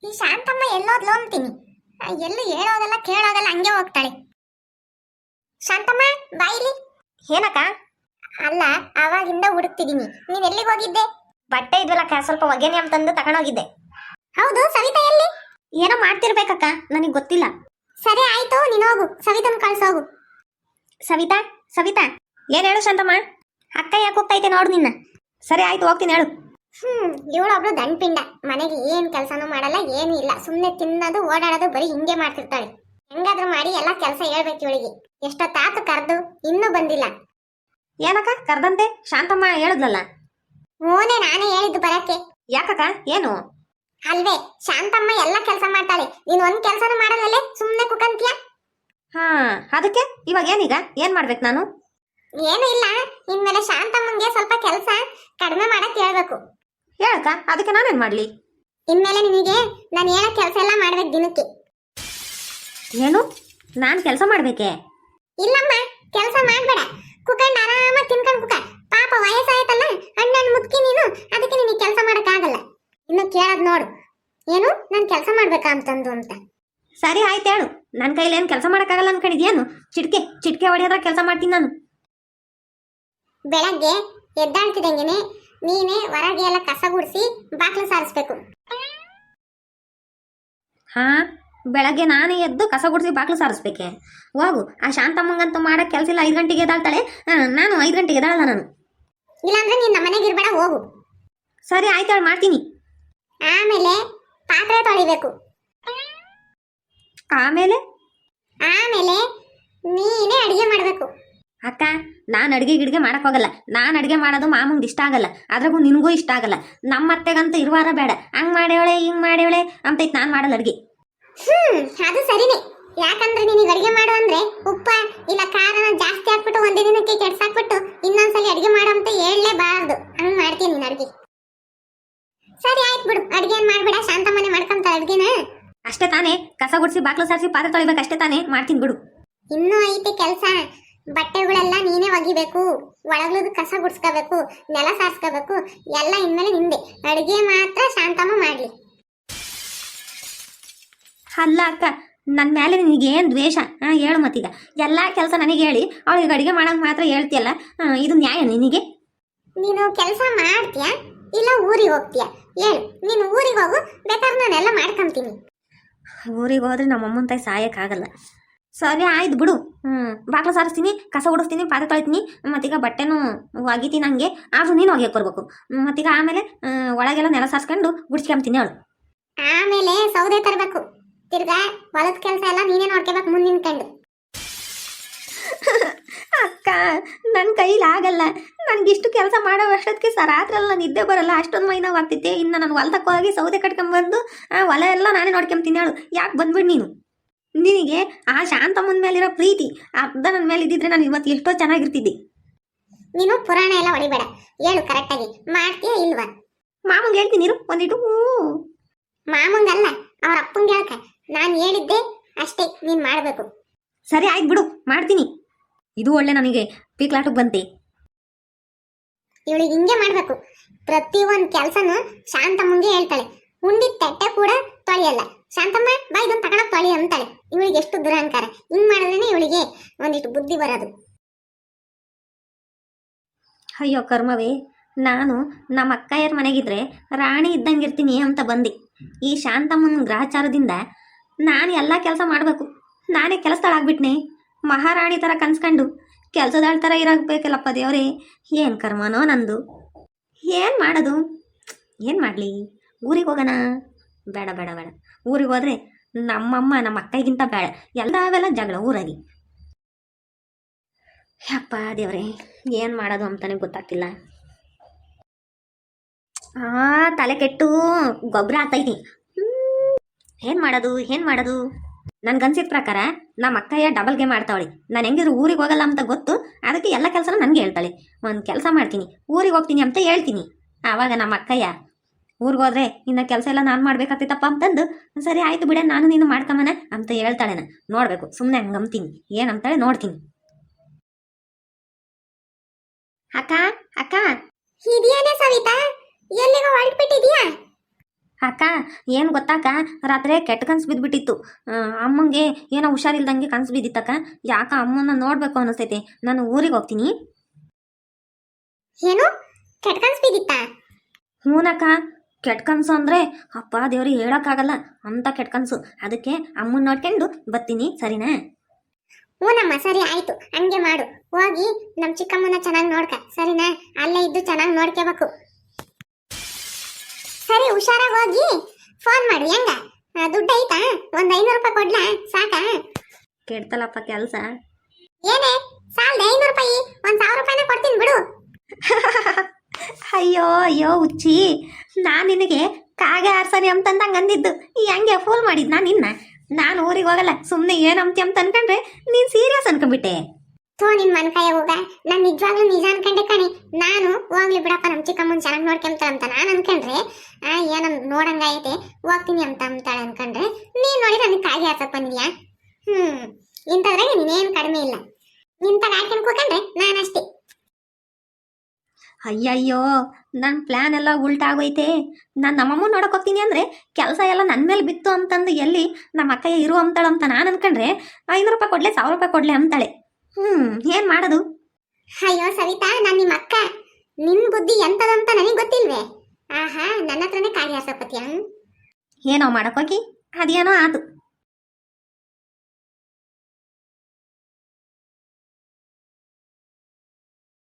ಈ ಶಾಂತಮ್ಮ ಎಲ್ಲೋದ್ಲು ಅಂತೀನಿ. ಎಲ್ಲೂ ಹೇಳೋದಲ್ಲ ಕೇಳೋದಲ್ಲ, ಹಂಗೆ ಹೋಗ್ತಾಳೆ. ಶಾಂತಮ್ಮ ಬಾಯಿಲಿ. ಏನಕ್ಕ? ಅಲ್ಲ, ಅವಾಗಿಂದ ಹುಡುಕ್ತಿದೀನಿ, ನೀನ್ ಎಲ್ಲಿಗೆ ಹೋಗಿದ್ದೆ? ಬಟ್ಟೆ ಇದ್ವಲ್ಲಕ್ಕ, ಸ್ವಲ್ಪ ಒಗೆನೆ ಅಂತಂದು ತಗೊಂಡೋಗಿದ್ದೆ. ಹೌದು, ಸವಿತಾ ಎಲ್ಲಿ? ಏನೋ ಮಾಡ್ತಿರ್ಬೇಕಕ್ಕ, ನನಗೆ ಗೊತ್ತಿಲ್ಲ. ಸರಿ ಆಯ್ತು, ನೀನ್ ಹೋಗು, ಸವಿತನ್ ಕಳ್ಸೋಗು. ಸವಿತಾ, ಸವಿತಾ. ಏನ್ ಹೇಳು ಶಾಂತಮ್ಮ? ಅಕ್ಕ ಯಾಕೆ ಹೋಗ್ತೈತೆ ನೋಡು ನಿನ್ನ. ಸರಿ ಆಯ್ತು, ಹೋಗ್ತೀನಿ ಹೇಳು. ಇವಳೊಬ್ಳು ದಂಡ್ಪಿಂಡ, ಮನೆಗೆ ಏನ್ ಕೆಲಸನೂ ಮಾಡಲ್ಲ, ಏನೂ ಇಲ್ಲ, ಸುಮ್ನೆ ತಿನ್ನೋದು ಓಡಾಡೋದು ಬರೀ ಹಿಂಗೆ ಮಾಡ್ತಿರ್ತಾಳೆ. ಹೆಂಗಾದ್ರೂ ಮಾಡಿ ಎಲ್ಲ ಕೆಲಸ ಹೇಳ್ಬೇಕು ಇವಳಿಗೆ. ಎಷ್ಟೊತ್ತಾತು ಕರೆದು, ಇನ್ನೂ ಬಂದಿಲ್ಲ. ಏನಕ್ಕ ಕರ್ದಂತೆ? ಶಾಂತಮ್ಮ ಹೇಳಿದ್ಲಲ್ಲ. ಓನೇ, ನಾನೇ ಹೇಳಿದ್ದು ಬರಕ್ಕೆ. ಯಾಕಕ್ಕ, ಏನು? ಅಲ್ವೇ, ಶಾಂತಮ್ಮ ಎಲ್ಲ ಕೆಲಸ ಮಾಡ್ತಾಳೆ, ನೀನ್ ಒಂದ್ ಕೆಲಸನೂ ಮಾಡಲ್ಲೇ ಸುಮ್ನೆ ಕುಕಂತ್ಯ. ಹಾ, ಅದಕ್ಕೆ ಇವಾಗ ಏನೀಗ ಏನ್ ಮಾಡ್ಬೇಕು ನಾನು? ಏನು ಇಲ್ಲ, ಇನ್ಮೇಲೆ ಶಾಂತಮ್ಮಂಗೆ ಸ್ವಲ್ಪ ಕೆಲಸ ಕಡಿಮೆ ಮಾಡಕ್ ಹೇಳ್ಬೇಕು. ಹೇಳಕ್ಕ, ಅದಕ್ಕೆ ನಾನೇನ್ ಮಾಡ್ಲಿ? ಇನ್ಮೇಲೆ ನಿನಗೆ ನಾನು ಹೇಳೋ ಕೆಲಸ ಎಲ್ಲ ಮಾಡ್ಬೇಕು ದಿನಕ್ಕೆ. ಏನು, ನಾನ್ ಕೆಲಸ ಮಾಡ್ಬೇಕೆ? ಇಲ್ಲಮ್ಮ, ಕೆಲಸ ಮಾಡ್ಬೇಡ, ಕುಕಂಡ್ ಆರಾಮಾಗಿ ತಿನ್ಕೊಂಡ್ ಕುಕ. ಪಾಪ ವಯಸ್ಸಾಯ್ತಲ್ಲ, ಹಣ್ಣು ಮುದ್ಕಿ ನೀನು, ಅದಕ್ಕೆ ನಿನಗೆ ಕೆಲಸ ಮಾಡಕ್ ಆಗಲ್ಲ. ಇನ್ನು ಕೇಳದ್ ನೋಡು, ಏನು ನಾನ್ ಕೆಲಸ ಮಾಡ್ಬೇಕಾ ಅಂತಂದು ಅಂತ. ಸರಿ ಆಯ್ತು ಹೇಳು, ನನ್ನ ಕೈಲಿ ಏನ್ ಕೆಲಸ ಮಾಡಕ್ಕಾಗಲ್ಲ ಅನ್ಕೊಂಡಿದ್ಯೇನು? ಚಿಟ್ಕೆ ಹೊಡೆಯೋದ್ರ ಕೆಲಸ ಮಾಡ್ತೀನಿ ನಾನು. ಬೆಳಗ್ಗೆ ಎದ್ದಾಳ್ತಿದಂಗೆನೆ ನೀನೇ ಹೊರಗೆ ಎಲ್ಲ ಕಸ ಗುಡಿಸಿ ಬಾಕ್ಲು ಸಾರಿಸ್ಬೇಕು. ಹಾ, ಬೆಳಗ್ಗೆ ನಾನೇ ಎದ್ದು ಕಸ ಗುಡಿಸಿ ಬಾಕ್ಲು ಸಾರಿಸ್ಬೇಕೆ? ಹೋಗು, ಆ ಶಾಂತಮ್ಮಂಗಂತೂ ಮಾಡಕ್ ಕೆಲಸ ಇಲ್ಲ. 5 ಗಂಟೆಗೆ ಎದ್ದಾಳ್ತಾಳೆ, ನಾನು 5 ಗಂಟೆಗೆ ಎದ್ದಾಳಲ್ಲ ನಾನು. ಇಲ್ಲಾಂದ್ರೆ ನೀನ್ ನಮ್ಮನೆಗೆ ಇರ್ಬೇಡ, ಹೋಗು. ಸರಿ ಆಯ್ತು ಹೇಳಿ, ಮಾಡ್ತೀನಿ. ಆಮೇಲೆ ಪಾತ್ರೆ ತೊಳಿಬೇಕು. ಆಮೇಲೆ ಆಮೇಲೆ ನೀನೇ ಅಡಿಗೆ ಮಾಡ್ಬೇಕು. ಅಕ್ಕ, ನಾನು ಅಡಿಗೆ ಗಿಡಿಗೆ ಮಾಡಕ್ ಹೋಗಲ್ಲ. ನಾನು ಅಡಿಗೆ ಮಾಡೋದು ಮಾಮಂಗೆ ಇಷ್ಟ ಆಗಲ್ಲ, ಅದ್ರಾಗೂ ನಿನಗೂ ಇಷ್ಟ ಆಗಲ್ಲ. ನಮ್ಮ ಅತ್ತೆಗಂತೂ ಇರುವಾರ ಬೇಡ, ಹಂಗ್ ಮಾಡ್ಯವಳೆ ಹಿಂಗ್ ಮಾಡ್ಯವಳೆ ಅಂತೈತ್. ನಾನು ಮಾಡಲ್ಲ ಅಡಿಗೆ. ಅದು ಸರಿನೇ, ಯಾಕಂದ್ರೆ ನಿನಗೆ ಅಡಿಗೆ ಮಾಡು ಅಂದ್ರೆ ಉಪ್ಪ ಇಲ್ಲ ಖಾರನ ಜಾಸ್ತಿ ಹಾಕ್ಬಿಟ್ಟು ಒಂದೇ ದಿನಕ್ಕೆ ಕೆಡ್ಸಾಕ್ಬಿಟ್ಟು ಇನ್ನೊಂದ್ಸಲಿ ಅಡಿಗೆ ಮಾಡು ಅಂತ ಹೇಳಲೇಬಾರ್ದು. ಹಂಗ್ ಮಾಡ್ತೀನಿ ನೀನು ಅಡಿಗೆ. ಸರಿ ಆಯ್ತು ಬಿಡು, ಅಡಿಗೆ ಏನ್ ಮಾಡ್ಬೇಡ, ಶಾಂತಮ್ಮನೆ ಮಾಡ್ಕೊಂತ ಅಡ್ಗೆನ. ಅಷ್ಟೇ ತಾನೇ, ಕಸ ಗುಡಿಸಿ ಬಾಕ್ಲು ಸಾರಿಸಿ ಪಾತ್ರೆ ತೊಳಿಬೇಕು, ಅಷ್ಟೇ ತಾನೇ, ಮಾಡ್ತೀನಿ ಬಿಡು. ಇನ್ನೂ ಐತೆ ಕೆಲಸ. ಬಟ್ಟೆಗಳೆಲ್ಲ ನೀನೇ ಒಗಿಬೇಕು, ಒಳಗ್ಲದು ಕಸ ಗುಡ್ಸ್ಕೋಬೇಕು, ನೆಲ ಸಾರಿಸ್ಕೋಬೇಕು, ಎಲ್ಲ ಇನ್ಮೇಲೆ ನಿಂದೆ. ಅಡಿಗೆ ಮಾತ್ರ ಶಾಂತಮ್ಮ ಮಾಡ್ಲಿ. ಅಲ್ಲ ಅಕ್ಕ, ನನ್ನ ಮೇಲೆ ನಿನಗೆ ಏನು ದ್ವೇಷ? ಹೇಳು ಮತ್ತೀಗ. ಎಲ್ಲ ಕೆಲಸ ನನಗೆ ಹೇಳಿ ಅವಳಿಗೆ ಅಡಿಗೆ ಮಾಡೋಕೆ ಮಾತ್ರ ಹೇಳ್ತೀಯಲ್ಲ, ಇದು ನ್ಯಾಯ ನಿನಗೆ? ನೀನು ಕೆಲಸ ಮಾಡ್ತೀಯ ಇಲ್ಲ ಊರಿಗೆ ಹೋಗ್ತೀಯ? ಹೇಳು, ನೀನು ಊರಿಗೆ ಹೋಗು, ಬೇಕಾದ್ರೆ ನಾನೆಲ್ಲ ಮಾಡ್ಕೊಂತೀನಿ. ಊರಿಗೆ ಹೋದ್ರೆ ನಮ್ಮಮ್ಮನ ತಾಯಿ ಸಾಯಕ್ಕಾಗಲ್ಲ. ಸರಿ ಆಯ್ತು ಬಿಡು. ಬಾಕ್ಲು ಸಾರಿಸ್ತೀನಿ, ಕಸ ಉಡಿಸ್ತೀನಿ, ಪಾತ್ರೆ ತೊಳಿತೀನಿ, ಮತ್ತೀಗ ಬಟ್ಟೆನೂ ಒಗಿತೀನಿ. ಹಂಗೆ ಆದ್ರೂ ನೀನು ಒಗ್ಯಕ್ಕೆ ಬರ್ಬೇಕು. ಮತ್ತೀಗ ಆಮೇಲೆ ಒಳಗೆಲ್ಲ ನೆಲ ಸಾರಿಸ್ಕೊಂಡು ಗುಡ್ಸ್ಕೊಂತೀನಿ ಅವಳು. ಆಮೇಲೆ ಸೌದೆ ತರಬೇಕು, ತಿರ್ಗಾ ಹೊಲದ ಕೆಲಸ ಎಲ್ಲ ನೀನೇ ನೋಡ್ಕೋಬೇಕು ಮುಂದಿನ ಕಂಡು. ಅಕ್ಕ, ನನ್ನ ಕೈಲಿ ಆಗಲ್ಲ. ನನಗಿಷ್ಟು ಕೆಲಸ ಮಾಡೋ ಅಷ್ಟೊತ್ತಿಗೆ ರಾತ್ರೆಲ್ಲ ನಿದ್ದೆ ಬರಲ್ಲ, ಅಷ್ಟೊಂದು ಮೈ ನೋವು ಆಗ್ತೈತೆ. ಇನ್ನು ನಾನು ಹೊಲದಕ್ಕೆ ಹೋಗಿ ಸೌದೆ ಕಟ್ಕೊಂಡ್ಬಂದು ಹೊಲ ಎಲ್ಲ ನಾನೇ ನೋಡ್ಕೊಂತೀನಿ ಹೇಳು. ಯಾಕೆ ಬಂದ್ಬಿಡು ನೀನು? ನಿನಗೆ ಆ ಶಾಂತಮ್ಮನ ಮೇಲಿರೋ ಪ್ರೀತಿ ಅರ್ಧ ನನ್ನ ಮೇಲೆ ಇದ್ದಿದ್ರೆ ನಾನು ಇವತ್ತು ಎಷ್ಟೋ ಚೆನ್ನಾಗಿರ್ತಿದ್ದೆ. ನೀನು ಪುರಾಣ ಎಲ್ಲ ಹೊಡಿಬೇಡ, ಹೇಳು ಕರೆಕ್ಟಾಗಿ ಮಾಡ್ತೀಯ ಇಲ್ವಾ? ಮಾಮಂಗೆ ಹೇಳ್ತೀನಿ ಇರು ಒಂದಿಟ್ಟು. ಮಾಮಂಗಲ್ಲ, ಅವ್ರ ಅಪ್ಪಂಗೆ ಹೇಳ್ಕ. ನಾನು ಹೇಳಿದ್ದೆ ಅಷ್ಟೇ, ನೀನು ಮಾಡಬೇಕು. ಸರಿ ಆಯ್ತು ಬಿಡು, ಮಾಡ್ತೀನಿ. ಇದು ಒಳ್ಳೆ ನನಗೆ ಪೀಕ್ಲಾಟಕ್ಕೆ ಬಂತೆ. ಇವಳಿಗೆ ಹಿಂಗೆ ಮಾಡಬೇಕು, ಪ್ರತಿಯೊಂದು ಕೆಲಸನೂ ಶಾಂತಮ್ಮಂಗೆ ಹೇಳ್ತಾಳೆ. ಉಂಡಿದ ತಟ್ಟೆ ಕೂಡ ತೊಳೆಯಲ್ಲ. ಶಾಂತಮ್ಮ ಬಾ ಇದನ್ನು ತಗೊಳಕ್ ತೊಳಿ ಅಂತಾಳೆ. ಇವಳಿಗೆ ಎಷ್ಟು ದುರಹಂಕಾರ. ಹಿಂಗ್ ಮಾಡಿದ್ರೇನೆ ಇವಳಿಗೆ ಒಂದಿಷ್ಟು ಬುದ್ಧಿ ಬರೋದು. ಅಯ್ಯೋ ಕರ್ಮವೇ, ನಾನು ನಮ್ಮ ಅಕ್ಕಯ್ಯರ ಮನೆಗಿದ್ರೆ ರಾಣಿ ಇದ್ದಂಗಿರ್ತೀನಿ ಅಂತ ಬಂದೆ. ಈ ಶಾಂತಮ್ಮನ ಗ್ರಹಚಾರದಿಂದ ನಾನು ಎಲ್ಲ ಕೆಲಸ ಮಾಡಬೇಕು. ನಾನೇ ಕೆಲಸದಾಳಾಗ್ಬಿಟ್ನೆ, ಮಹಾರಾಣಿ ಥರ ಕನ್ಸ್ಕೊಂಡು ಕೆಲಸದಾಳ ಥರ ಇರಾಗಬೇಕಲ್ಲಪ್ಪ ದೇವರೇ. ಏನು ಕರ್ಮನೋ ನಂದು. ಏನು ಮಾಡೋದು? ಏನು ಮಾಡಲಿ? ಊರಿಗೆ ಹೋಗೋಣ? ಬೇಡ ಬೇಡ ಬೇಡ, ಊರಿಗೆ ಹೋದರೆ ನಮ್ಮಮ್ಮ ನಮ್ಮ ಅಕ್ಕಗಿಂತ ಬೇಡ, ಎಲ್ಲವೆಲ್ಲ ಜಗಳ ಊರಾಗಿ. ಯಪ್ಪ ದೇವ್ರೆ, ಏನು ಮಾಡೋದು ಅಂತಾನೆ ಗೊತ್ತಾಗ್ತಿಲ್ಲ. ತಲೆ ಕೆಟ್ಟು ಗೊಬ್ಬರ ಆಗ್ತೈತಿ. ಏನು ಮಾಡೋದು? ನನ್ಗನ್ಸಿದ ಪ್ರಕಾರ ನಮ್ಮ ಅಕ್ಕಯ್ಯ ಡಬಲ್ ಗೇಮ್ ಆಡ್ತಾವಳಿ. ನಾನು ಹೆಂಗಿದ್ರು ಊರಿಗೆ ಹೋಗಲ್ಲ ಅಂತ ಗೊತ್ತು, ಅದಕ್ಕೆ ಎಲ್ಲ ಕೆಲಸನೂ ನನಗೆ ಹೇಳ್ತಾಳೆ. ಒಂದು ಕೆಲಸ ಮಾಡ್ತೀನಿ, ಊರಿಗೆ ಹೋಗ್ತೀನಿ ಅಂತ ಹೇಳ್ತೀನಿ. ಆವಾಗ ನಮ್ಮ ಅಕ್ಕಯ್ಯ ಊರಿಗೆ ಹೋದ್ರೆ ಇನ್ನು ಕೆಲಸ ಎಲ್ಲ ನಾನು ಮಾಡ್ಬೇಕಾಗ್ತೈತಪ್ಪ ಅಂತಂದು, ಸರಿ ಆಯ್ತು ಬಿಡ, ನಾನು ನೀನು ಮಾಡ್ಕೊಂಬನ ಅಂತ ಹೇಳ್ತಾಳೆನ. ನೋಡ್ಬೇಕು, ಸುಮ್ಮನೆ ಹಂಗಂತೀನಿ, ಏನಂತಾಳೆ ನೋಡ್ತೀನಿ. ಅಕ್ಕ ಅಕ್ಕ, ಇದೇನೇ ಸವಿತಾ, ಎಲ್ಲಿಗೋ ಹೊರಟ್ಬಿಟ್ಟಿದ್ಯಾ? ಅಕ್ಕ ಏನು ಗೊತ್ತಾಕ ರಾತ್ರಿ ಕೆಟ್ಟ ಕನ್ಸು ಬಿದ್ದುಬಿಟ್ಟಿತ್ತು. ಅಮ್ಮಂಗೆ ಏನೋ ಹುಷಾರಿಲ್ದಂಗೆ ಕನ್ಸು ಬಿದ್ದಿತ್ತಕ್ಕ. ಯಾಕ ಅಮ್ಮನ್ನ ನೋಡ್ಬೇಕು ಅನಿಸ್ತೈತೆ. ನಾನು ಊರಿಗೆ ಹೋಗ್ತೀನಿ. ಏನು ಕೆಟ್ಟ ಕನ್ಸ್ ಬಿದ್ದಿತ್ತಾ? ಹ್ಞೂನಕ್ಕ, ಕೆಟ್ಟ ಕನ್ಸು ಅಂದರೆ ಅಪ್ಪ ದೇವ್ರಿಗೆ ಹೇಳೋಕ್ಕಾಗಲ್ಲ ಅಂತ ಕೆಟ್ಟ ಕನ್ಸು. ಅದಕ್ಕೆ ಅಮ್ಮನ್ನ ನೋಡ್ಕೊಂಡು ಬರ್ತೀನಿ, ಸರಿನಾ? ಹ್ಞೂನಮ್ಮ, ಸರಿ ಆಯ್ತು, ಹಂಗೆ ಮಾಡು. ಹೋಗಿ ನಮ್ಮ ಚಿಕ್ಕಮ್ಮನ ಚೆನ್ನಾಗಿ ನೋಡ್ಕ, ಸರಿನಾ? ಅಲ್ಲೇ ಇದ್ದು ಚೆನ್ನಾಗಿ ನೋಡ್ಕೋಬೇಕು. ಸರಿ, ಹುಷಾರಾಗಿ ಹೋಗಿ ಫೋನ್ ಮಾಡು. ಹೆಂಗ ದುಡ್ಡು ಐತಾ? ಒಂದ್ 500 ರೂಪಾಯಿ ಕೊಡ್ಲಾ? ಸಾಕಾ? ಕೆಡ್ತಲ್ಲಪ್ಪ ಕೆಲಸ. ಏನೇ ಸಾಲದ 500 ರೂಪಾಯಿ? 1000 ರೂಪಾಯಿನ ಕೊಡ್ತೀನಿ ಬಿಡು. ಅಯ್ಯೋ ಅಯ್ಯೋ ಹುಚ್ಚಿ, ನಾನು ನಿನಗೆ ಕಾಗೆ ಆರ್ಸರಿ ಅಂತಂದಂಗೆ ಅಂದಿದ್ದು ಹೆಂಗೆ ಫೋನ್ ಮಾಡಿದ್ ನಾನು ಊರಿಗೆ ಹೋಗಲ್ಲ, ಸುಮ್ಮನೆ ಏನಂತಿ ಅಂತ ಅನ್ಕೊಂಡ್ರೆ ನೀನು ಸೀರಿಯಸ್ ಅನ್ಕೊಂಡ್ಬಿಟ್ಟೆ. ಥೋ, ನಿನ್ ಮನ್ಕಾಯ ಹೋಗ. ನಾನು ನಿಜವಾಗ್ಲೂ ನಿಜ ಅನ್ಕೊಂಡೆ ಕಣಿ. ನಾನು ಹೋಗ್ಲಿ ಬಿಡಪ್ಪ, ನಮ್ಮ ಚಿಕ್ಕಮ್ಮನ್ ಚೆನ್ನಾಗಿ ನೋಡ್ಕೊಂತಾಳ ಅಂತ ನಾನು ಅನ್ಕೊಂಡ್ರೆ ಏನೋ ನೋಡಂಗಾಯತೆ ಹೋಗ್ತೀನಿ ಅಂತ ಅಂತಾಳೆ ಅನ್ಕೊಂಡ್ರೆ ನೀನ್ ನೋಡಿ ನನಗೆ ಕಾಗೆ ಹಾಕಕ್ ಬಂದಿದ್ಯಾ? ಇಂಥದ್ರಾಗ ನೀನೇನು ಕಡಿಮೆ ಇಲ್ಲ. ನಿಂತಾಗ ಆಡ್ಕೊಂಡು ಕೂತ್ಕೊಂಡ್ರೆ ನಾನಷ್ಟೇ. ಅಯ್ಯಯ್ಯೋ, ನನ್ನ ಪ್ಲ್ಯಾನ್ ಎಲ್ಲ ಉಲ್ಟಾಗೋಯ್ತೆ. ನಾನು ನಮ್ಮಮ್ಮ ನೋಡಕ್ ಹೋಗ್ತೀನಿ ಅಂದರೆ ಕೆಲಸ ಎಲ್ಲ ನನ್ನ ಮೇಲೆ ಬಿತ್ತು ಅಂತಂದು ಎಲ್ಲಿ ನಮ್ಮ ಅಕ್ಕಯ್ಯ ಇರು ಅಂತಾಳಂತ ನಾನು ಅನ್ಕೊಂಡ್ರೆ 500 ರೂಪಾಯಿ ಕೊಡ್ಲೆ 1000 ರೂಪಾಯಿ ಕೊಡ್ಲೆ ಅಂತಾಳೆ. ಏನು ಮಾಡೋದು? ಅಯ್ಯೋ ಸವಿತಾ, ನಾನು ನಿಮ್ಮ ಅಕ್ಕ. ನಿನ್ ಬುದ್ಧಿ ಎಂತದಂತ ನನಗೆ ಗೊತ್ತಿಲ್ವೇ? ಆಹಾ, ನನ್ನ ಹತ್ರನೇ ಕಾಗೆ ಹಾಸಪತ್ಯ. ಏನೋ ಮಾಡಕ್ ಹೋಗಿ ಅದೇನೋ ಆತು.